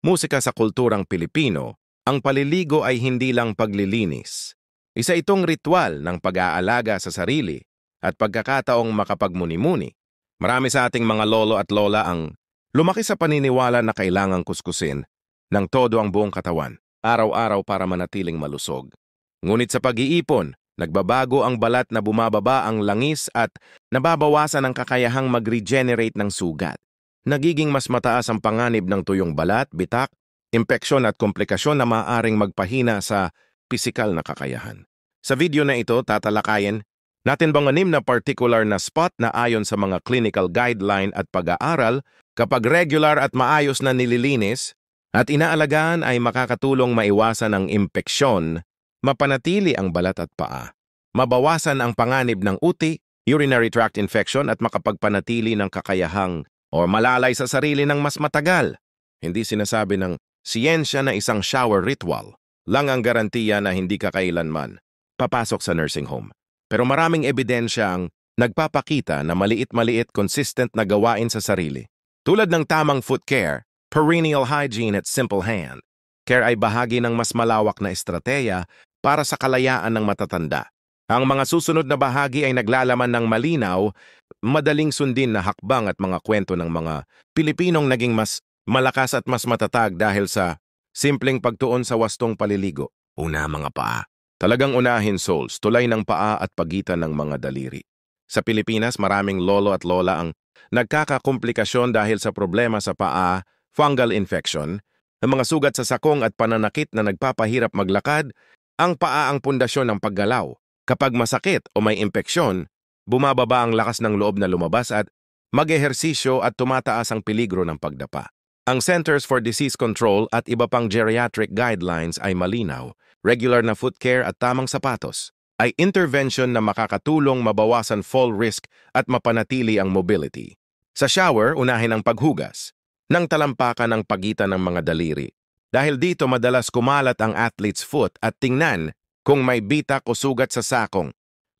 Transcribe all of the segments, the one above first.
musika sa kulturang Pilipino, ang paliligo ay hindi lang paglilinis. Isa itong ritual ng pag-aalaga sa sarili at pagkakataong makapagmuni-muni. Marami sa ating mga lolo at lola ang lumaki sa paniniwala na kailangang kuskusin ng todo ang buong katawan, araw-araw para manatiling malusog. Ngunit sa pag-iipon, nagbabago ang balat na bumababa ang langis at nababawasan ang kakayahang mag-regenerate ng sugat. Nagiging mas mataas ang panganib ng tuyong balat, bitak, impeksyon at komplikasyon na maaaring magpahina sa pisikal na kakayahan. Sa video na ito, tatalakayin natin bang 6 na particular na spot na ayon sa mga clinical guideline at pag-aaral kapag regular at maayos na nililinis at inaalagaan ay makakatulong maiwasan ang impeksyon, mapanatili ang balat at paa, mabawasan ang panganib ng uti, urinary tract infection at makapagpanatili ng kakayahang o malalay sa sarili ng mas matagal. Hindi sinasabi ng siyensya na isang shower ritual lang ang garantiya na hindi ka kailanman papasok sa nursing home. Pero maraming ebidensya ang nagpapakita na maliit-maliit consistent na gawain sa sarili. Tulad ng tamang foot care, perennial hygiene at simple hand care ay bahagi ng mas malawak na estratehiya para sa kalayaan ng matatanda. Ang mga susunod na bahagi ay naglalaman ng malinaw, madaling sundin na hakbang at mga kwento ng mga Pilipinong naging mas malakas at mas matatag dahil sa simpleng pagtuon sa wastong paliligo. Una, mga paa. Talagang unahin soles, tulay ng paa at pagitan ng mga daliri. Sa Pilipinas, maraming lolo at lola ang nagkakakomplikasyon dahil sa problema sa paa, fungal infection, ang mga sugat sa sakong at pananakit na nagpapahirap maglakad. Ang paa ang pundasyon ng paggalaw. Kapag masakit o may impeksyon, bumababa ang lakas ng loob na lumabas at mag-ehersisyo at tumataas ang peligro ng pagdapa. Ang Centers for Disease Control at iba pang geriatric guidelines ay malinaw. Regular na foot care at tamang sapatos ay intervention na makakatulong mabawasan fall risk at mapanatili ang mobility. Sa shower, unahin ang paghugas ng talampakan ng pagitan ng mga daliri. Dahil dito madalas kumalat ang athlete's foot at tingnan kung may bitak o sugat sa sakong.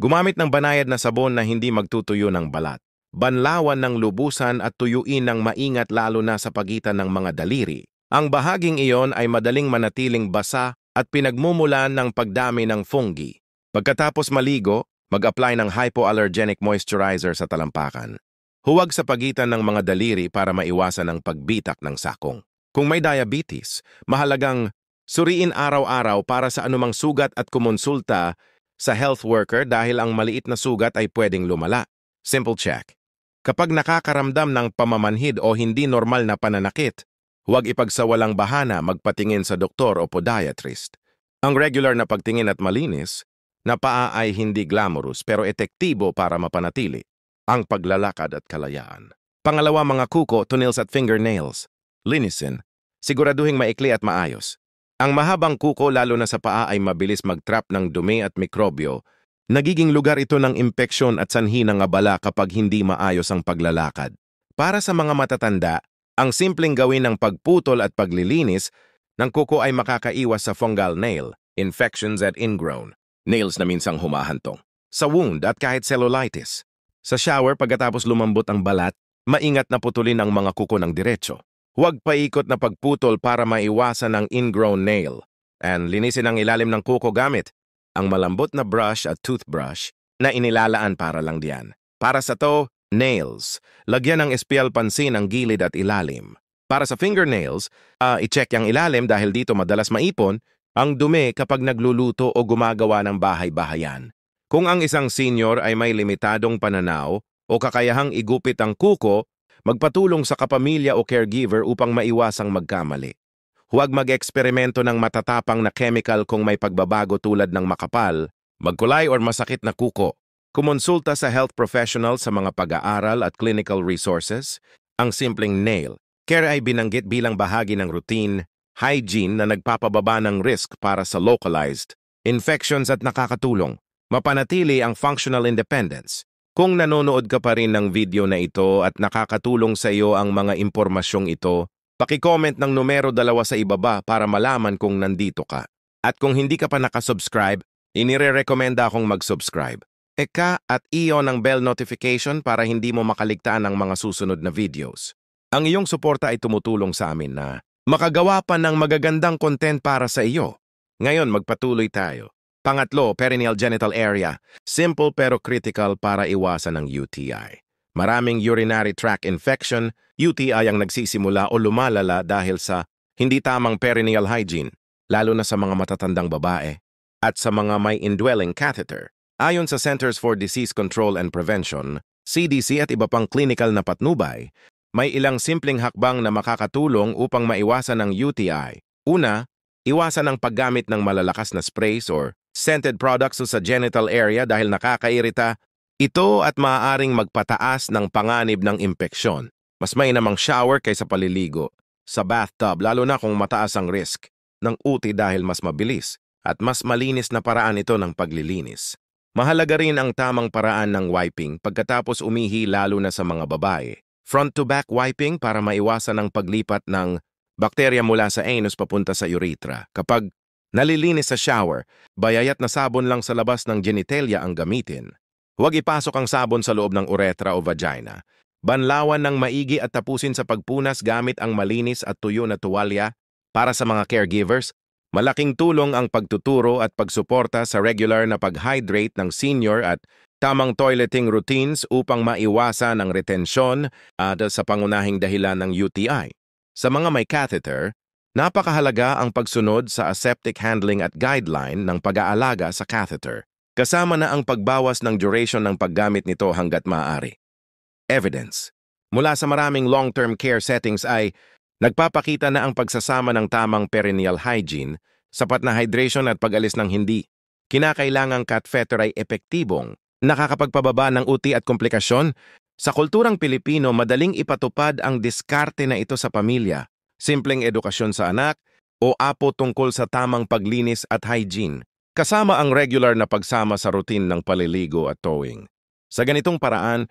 Gumamit ng banayad na sabon na hindi magtutuyo ng balat. Banlawan ng lubusan at tuyuin ng maingat lalo na sa pagitan ng mga daliri. Ang bahaging iyon ay madaling manatiling basa at pinagmumulan ng pagdami ng fungi. Pagkatapos maligo, mag-apply ng hypoallergenic moisturizer sa talampakan. Huwag sa pagitan ng mga daliri para maiwasan ang pagbitak ng sakong. Kung may diabetes, mahalagang suriin araw-araw para sa anumang sugat at kumonsulta sa health worker dahil ang maliit na sugat ay pwedeng lumala. Simple check. Kapag nakakaramdam ng pamamanhid o hindi normal na pananakit, huwag ipagsawalang bahana magpatingin sa doktor o podiatrist. Ang regular na pagtingin at malinis na paa ay hindi glamorous pero epektibo para mapanatili ang paglalakad at kalayaan. Pangalawa, mga kuko, toenails at fingernails. Linisin. Siguraduhing maikli at maayos. Ang mahabang kuko lalo na sa paa ay mabilis mag-trap ng dumi at mikrobyo. Nagiging lugar ito ng impeksyon at sanhi ng abala kapag hindi maayos ang paglalakad. Para sa mga matatanda, ang simpleng gawin ng pagputol at paglilinis ng kuko ay makakaiwas sa fungal nail, infections at ingrown, nails na minsang humahantong, sa wound at kahit cellulitis. Sa shower, pagkatapos lumambot ang balat, maingat na putulin ang mga kuko ng diretso. Huwag paikot na pagputol para maiwasan ang ingrown nail. And linisin ang ilalim ng kuko gamit ang malambot na brush at toothbrush na inilalaan para lang diyan. Para sa to, nails. Lagyan ng espial pansin ang gilid at ilalim. Para sa fingernails, i-check yung ilalim dahil dito madalas maipon ang dumi kapag nagluluto o gumagawa ng bahay-bahayan. Kung ang isang senior ay may limitadong pananaw o kakayahang igupit ang kuko, magpatulong sa kapamilya o caregiver upang maiwasang magkamali. Huwag mag-eksperimento ng matatapang na chemical kung may pagbabago tulad ng makapal, magkulay or masakit na kuko. Kumonsulta sa health professional sa mga pag-aaral at clinical resources. Ang simpleng nail care ay binanggit bilang bahagi ng routine, hygiene na nagpapababa ng risk para sa localized infections at nakakatulong mapanatili ang functional independence. Kung nanonood ka pa rin ng video na ito at nakakatulong sa iyo ang mga impormasyong ito, paki-comment ng numero 2 sa ibaba para malaman kung nandito ka. At kung hindi ka pa nakasubscribe, inire-recommenda akong mag-subscribe. At i-on ang bell notification para hindi mo makaligtaan ang mga susunod na videos. Ang iyong suporta ay tumutulong sa amin na makagawa pa ng magagandang content para sa iyo. Ngayon, magpatuloy tayo. Pangatlo, perineal genital area. Simple pero critical para iwasan ng UTI. Maraming urinary tract infection, UTI ang nagsisimula o lumalala dahil sa hindi tamang perineal hygiene, lalo na sa mga matatandang babae at sa mga may indwelling catheter. Ayon sa Centers for Disease Control and Prevention, CDC at iba pang clinical na patnubay, may ilang simpleng hakbang na makakatulong upang maiwasan ang UTI. Una, iwasan ang paggamit ng malalakas na sprays or scented products sa genital area dahil nakakairita ito at maaaring magpataas ng panganib ng impeksyon. Mas mainamang shower kaysa paliligo sa bathtub, lalo na kung mataas ang risk ng UTI dahil mas mabilis at mas malinis na paraan ito ng paglilinis. Mahalaga rin ang tamang paraan ng wiping pagkatapos umihi, lalo na sa mga babae. Front-to-back wiping para maiwasan ang paglipat ng bakterya mula sa anus papunta sa urethra. Kapag nalilinis sa shower, bayayat na sabon lang sa labas ng genitalia ang gamitin. Huwag ipasok ang sabon sa loob ng urethra o vagina. Banlawan ng maigi at tapusin sa pagpunas gamit ang malinis at tuyo na tuwalya. Para sa mga caregivers, malaking tulong ang pagtuturo at pagsuporta sa regular na pag-hydrate ng senior at tamang toileting routines upang maiwasan ang retensyon sa pangunahing dahilan ng UTI. Sa mga may catheter, napakahalaga ang pagsunod sa aseptic handling at guideline ng pag-aalaga sa catheter, kasama na ang pagbawas ng duration ng paggamit nito hanggat maaari. Evidence mula sa maraming long-term care settings ay nagpapakita na ang pagsasama ng tamang perineal hygiene, sapat na hydration at pag-alis ng hindi kinakailangang catheter ay epektibong nakakapagpababa ng UTI at komplikasyon. Sa kulturang Pilipino, madaling ipatupad ang diskarte na ito sa pamilya, simpleng edukasyon sa anak o apo tungkol sa tamang paglinis at hygiene, kasama ang regular na pagsama sa routine ng paliligo at towing. Sa ganitong paraan,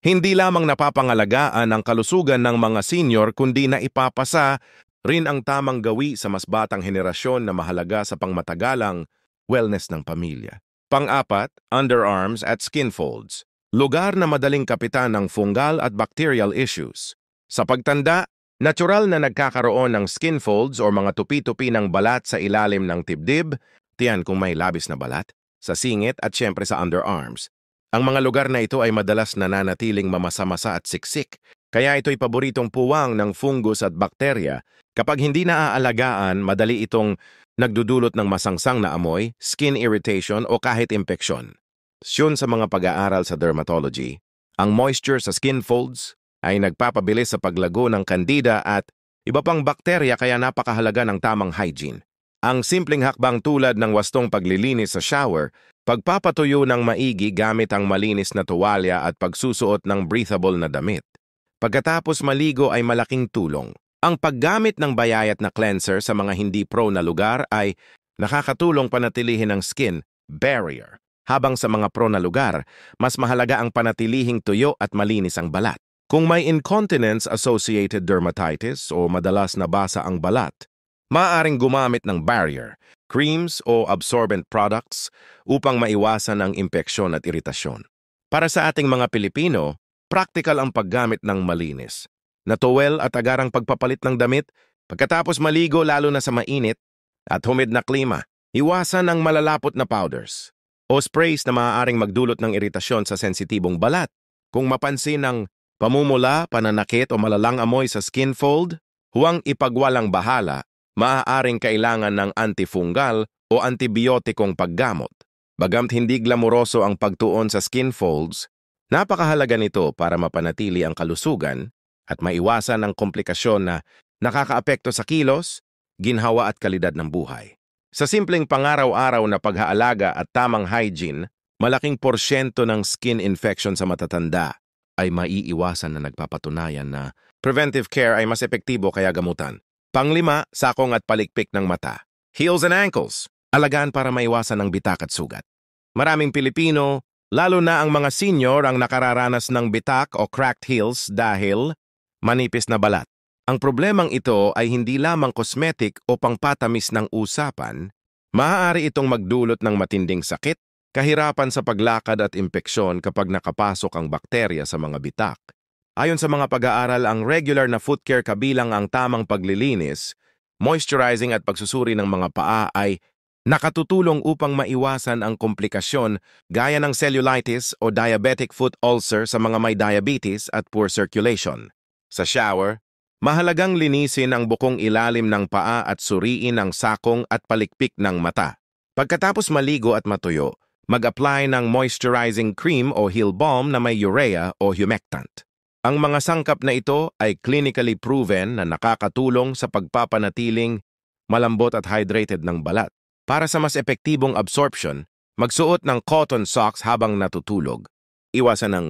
hindi lamang napapangalagaan ang kalusugan ng mga senior kundi na ipapasa rin ang tamang gawi sa mas batang henerasyon na mahalaga sa pangmatagalang wellness ng pamilya. Pang-apat, underarms at skin folds. Lugar na madaling kapitan ng fungal at bacterial issues. Sa pagtanda, natural na nagkakaroon ng skin folds o mga tupi-tupi ng balat sa ilalim ng tibdib, tiyan kung may labis na balat, sa singit at syempre sa underarms. Ang mga lugar na ito ay madalas nananatiling mamasa-masa at siksik, kaya ito'y paboritong puwang ng fungus at bakterya. Kapag hindi naaalagaan, madali itong nagdudulot ng masangsang na amoy, skin irritation o kahit impeksyon. Ayon sa mga pag-aaral sa dermatology, ang moisture sa skin folds ay nagpapabilis sa paglago ng candida at iba pang bakterya, kaya napakahalaga ng tamang hygiene. Ang simpleng hakbang tulad ng wastong paglilinis sa shower, pagpapatuyo ng maigi gamit ang malinis na tuwalya at pagsusuot ng breathable na damit. Pagkatapos maligo ay malaking tulong. Ang paggamit ng bayayat na cleanser sa mga hindi pro na lugar ay nakakatulong panatilihin ang skin barrier. Habang sa mga pro na lugar, mas mahalaga ang panatilihing tuyo at malinis ang balat. Kung may incontinence-associated dermatitis o madalas nabasa ang balat, maaaring gumamit ng barrier, creams o absorbent products upang maiwasan ang impeksyon at iritasyon. Para sa ating mga Pilipino, practical ang paggamit ng malinis na towel at agarang pagpapalit ng damit pagkatapos maligo, lalo na sa mainit at humid na klima. Iwasan ang malalapot na powders o sprays na maaaring magdulot ng iritasyon sa sensitibong balat. Kung mapansin ang pamumula, pananakit o malalang amoy sa skin fold, huwag ipagwalang bahala. Maaaring kailangan ng antifungal o antibiotikong paggamot. Bagamat hindi glamuroso ang pagtuon sa skin folds, napakahalaga nito para mapanatili ang kalusugan at maiwasan ang komplikasyon na nakakaapekto sa kilos, ginhawa at kalidad ng buhay. Sa simpleng pangaraw-araw na pag-aalaga at tamang hygiene, malaking porsyento ng skin infection sa matatanda ay maiiwasan na nagpapatunayan na preventive care ay mas epektibo kaya gamutan. Panglima, sakong at palikpik ng mata. Heels and ankles. Alagaan para maiwasan ang bitak at sugat. Maraming Pilipino, lalo na ang mga senior, ang nakararanas ng bitak o cracked heels dahil manipis na balat. Ang problemang ito ay hindi lamang cosmetic o pangpatamis ng usapan, maaari itong magdulot ng matinding sakit, kahirapan sa paglakad at impeksyon kapag nakapasok ang bakterya sa mga bitak. Ayon sa mga pag-aaral, ang regular na foot care kabilang ang tamang paglilinis, moisturizing at pagsusuri ng mga paa ay nakatutulong upang maiwasan ang komplikasyon gaya ng cellulitis o diabetic foot ulcer sa mga may diabetes at poor circulation. Sa shower, mahalagang linisin ang bukong ilalim ng paa at suriin ang sakong at palikpik ng mata. Pagkatapos maligo at matuyo, mag-apply ng moisturizing cream o heel balm na may urea o humectant. Ang mga sangkap na ito ay clinically proven na nakakatulong sa pagpapanatiling malambot at hydrated ng balat. Para sa mas epektibong absorption, magsuot ng cotton socks habang natutulog. Iwasan ng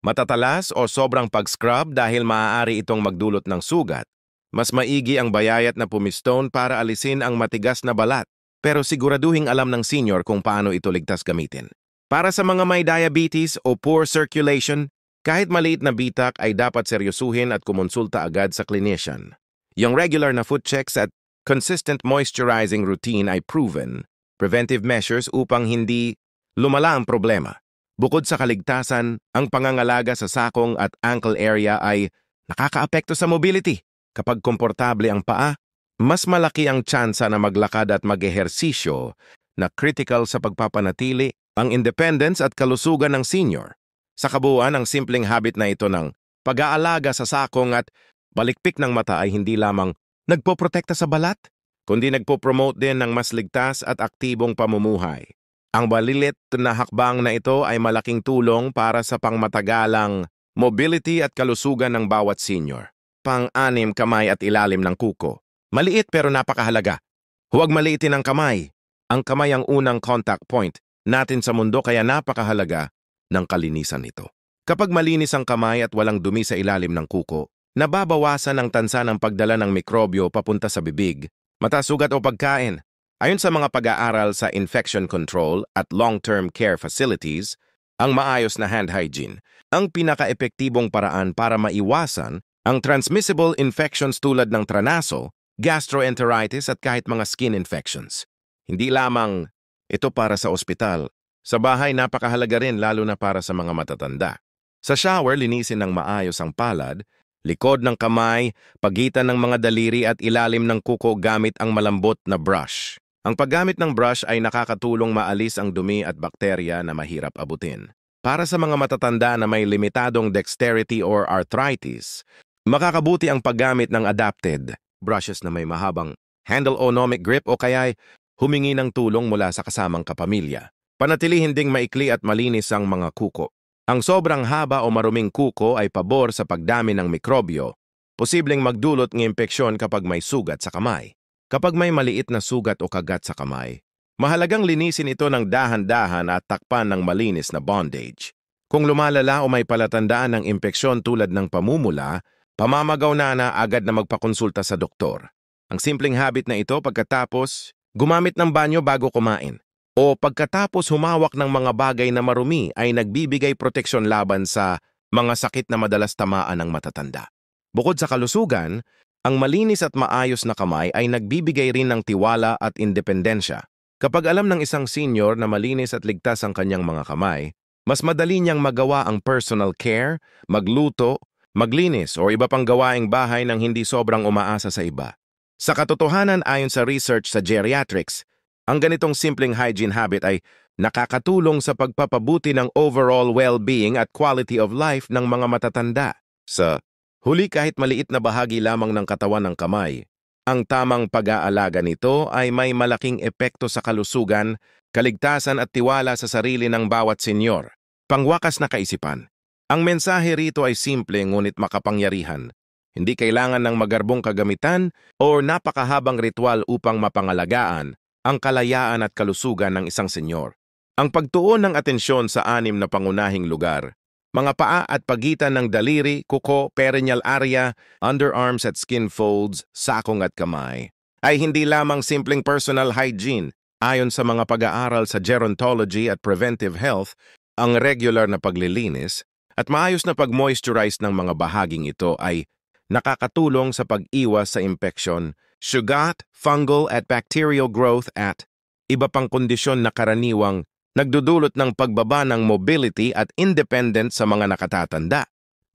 matatalas o sobrang pag-scrub dahil maaari itong magdulot ng sugat. Mas maigi ang bayayat na pumistone para alisin ang matigas na balat, pero siguraduhing alam ng senior kung paano ito ligtas gamitin. Para sa mga may diabetes o poor circulation, kahit maliit na bitak ay dapat seryosuhin at kumonsulta agad sa clinician. Yung regular na foot checks at consistent moisturizing routine ay proven preventive measures upang hindi lumala ang problema. Bukod sa kaligtasan, ang pangangalaga sa sakong at ankle area ay nakakaapekto sa mobility. Kapag komportable ang paa, mas malaki ang tsansa na maglakad at mag-ehersisyo na critical sa pagpapanatili ang independence at kalusugan ng senior. Sa kabuuan, ang simpleng habit na ito ng pag-aalaga sa sakong at balikpik ng mata ay hindi lamang nagpoprotekta sa balat, kundi nagpo-promote din ng mas ligtas at aktibong pamumuhay. Ang malilit na hakbang na ito ay malaking tulong para sa pangmatagalang mobility at kalusugan ng bawat senior. Pang-anim, kamay at ilalim ng kuko. Maliit pero napakahalaga. Huwag maliitin ang kamay. Ang kamay ang unang contact point natin sa mundo kaya napakahalaga ng kalinisan nito. Kapag malinis ang kamay at walang dumi sa ilalim ng kuko, nababawasan ang tansa ng pagdala ng mikrobyo papunta sa bibig, mata, sugat o pagkain. Ayon sa mga pag-aaral sa infection control at long-term care facilities, ang maayos na hand hygiene ang pinaka-epektibong paraan para maiwasan ang transmissible infections tulad ng tranaso, gastroenteritis at kahit mga skin infections. Hindi lamang ito para sa ospital, sa bahay napakahalaga rin lalo na para sa mga matatanda. Sa shower, linisin ng maayos ang palad, likod ng kamay, pagitan ng mga daliri at ilalim ng kuko gamit ang malambot na brush. Ang paggamit ng brush ay nakakatulong maalis ang dumi at bakterya na mahirap abutin. Para sa mga matatanda na may limitadong dexterity or arthritis, makakabuti ang paggamit ng adapted brushes na may mahabang handle o nomic grip o kaya humingi ng tulong mula sa kasamang kapamilya. Panatilihin ding maikli at malinis ang mga kuko. Ang sobrang haba o maruming kuko ay pabor sa pagdami ng mikrobyo, posibleng magdulot ng impeksyon kapag may sugat sa kamay. Kapag may maliit na sugat o kagat sa kamay, mahalagang linisin ito ng dahan-dahan at takpan ng malinis na bandage. Kung lumalala o may palatandaan ng impeksyon tulad ng pamumula, pamamagaw na agad na magpakonsulta sa doktor. Ang simpleng habit na ito pagkatapos gumamit ng banyo bago kumain o pagkatapos humawak ng mga bagay na marumi ay nagbibigay proteksyon laban sa mga sakit na madalas tamaan ng matatanda. Bukod sa kalusugan, ang malinis at maayos na kamay ay nagbibigay rin ng tiwala at independensya. Kapag alam ng isang senior na malinis at ligtas ang kanyang mga kamay, mas madali niyang magawa ang personal care, magluto, maglinis o iba pang gawaing bahay nang hindi sobrang umaasa sa iba. Sa katotohanan, ayon sa research sa geriatrics, ang ganitong simpleng hygiene habit ay nakakatulong sa pagpapabuti ng overall well-being at quality of life ng mga matatanda. Sa huli, kahit maliit na bahagi lamang ng katawan ng kamay, ang tamang pag-aalaga nito ay may malaking epekto sa kalusugan, kaligtasan at tiwala sa sarili ng bawat senyor. Pangwakas na kaisipan. Ang mensahe rito ay simple ngunit makapangyarihan. Hindi kailangan ng magarbong kagamitan o napakahabang ritual upang mapangalagaan ang kalayaan at kalusugan ng isang senyor. Ang pagtuon ng atensyon sa 6 na pangunahing lugar, mga paa at pagitan ng daliri, kuko, perineal area, underarms at skin folds, sakong at kamay, ay hindi lamang simpleng personal hygiene. Ayon sa mga pag-aaral sa gerontology at preventive health, ang regular na paglilinis at maayos na pag-moisturize ng mga bahaging ito ay nakakatulong sa pag-iwas sa impeksyon, sugat, fungal at bacterial growth at iba pang kondisyon na karaniwang nagdudulot ng pagbaba ng mobility at independence sa mga nakatatanda.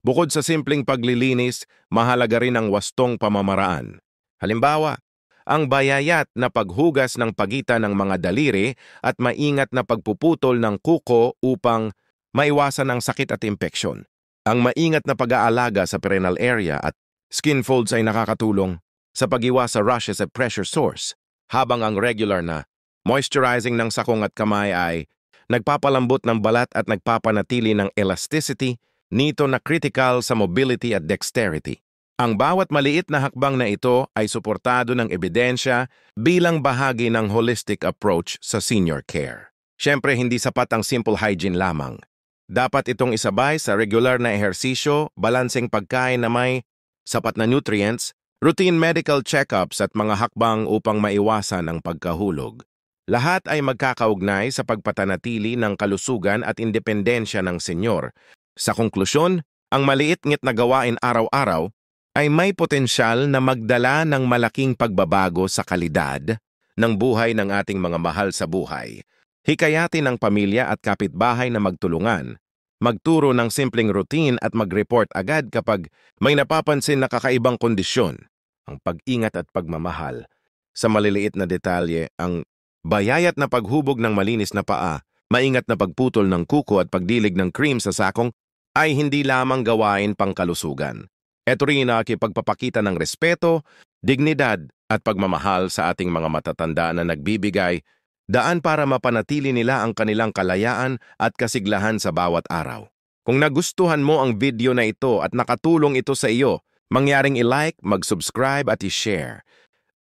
Bukod sa simpleng paglilinis, mahalaga rin ang wastong pamamaraan. Halimbawa, ang bayayat na paghugas ng pagitan ng mga daliri at maingat na pagpuputol ng kuko upang maiwasan ang sakit at impeksyon. Ang maingat na pag-aalaga sa perineal area at skin folds ay nakakatulong sa pag-iwas sa rashes at pressure sores, habang ang regular na moisturizing ng sakong at kamay ay nagpapalambot ng balat at nagpapanatili ng elasticity nito na critical sa mobility at dexterity. Ang bawat maliit na hakbang na ito ay suportado ng ebidensya bilang bahagi ng holistic approach sa senior care. Siyempre, hindi sapat ang simple hygiene lamang. Dapat itong isabay sa regular na ehersisyo, balanseng pagkain na may sapat na nutrients, routine medical checkups at mga hakbang upang maiwasan ang pagkahulog. Lahat ay magkakaugnay sa pagpatanatili ng kalusugan at independensya ng senyor. Sa konklusyon, ang maliit-ngit na gawain araw-araw ay may potensyal na magdala ng malaking pagbabago sa kalidad ng buhay ng ating mga mahal sa buhay. Hikayatin ng pamilya at kapitbahay na magtulungan, magturo ng simpleng routine at mag-report agad kapag may napapansin na kakaibang kondisyon. Ang pag-ingat at pagmamahal sa maliliit na detalye, ang bayayat na paghubog ng malinis na paa, maingat na pagputol ng kuko at pagdilig ng cream sa sakong ay hindi lamang gawain pangkalusugan. Ito rin ang pagpapakita ng respeto, dignidad at pagmamahal sa ating mga matatanda na nagbibigay daan para mapanatili nila ang kanilang kalayaan at kasiglahan sa bawat araw. Kung nagustuhan mo ang video na ito at nakatulong ito sa iyo, mangyaring i-like, mag-subscribe at i-share.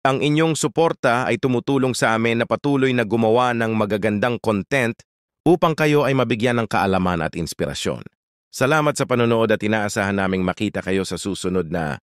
Ang inyong suporta ay tumutulong sa amin na patuloy na gumawa ng magagandang content upang kayo ay mabigyan ng kaalaman at inspirasyon. Salamat sa panonood at inaasahan naming makita kayo sa susunod na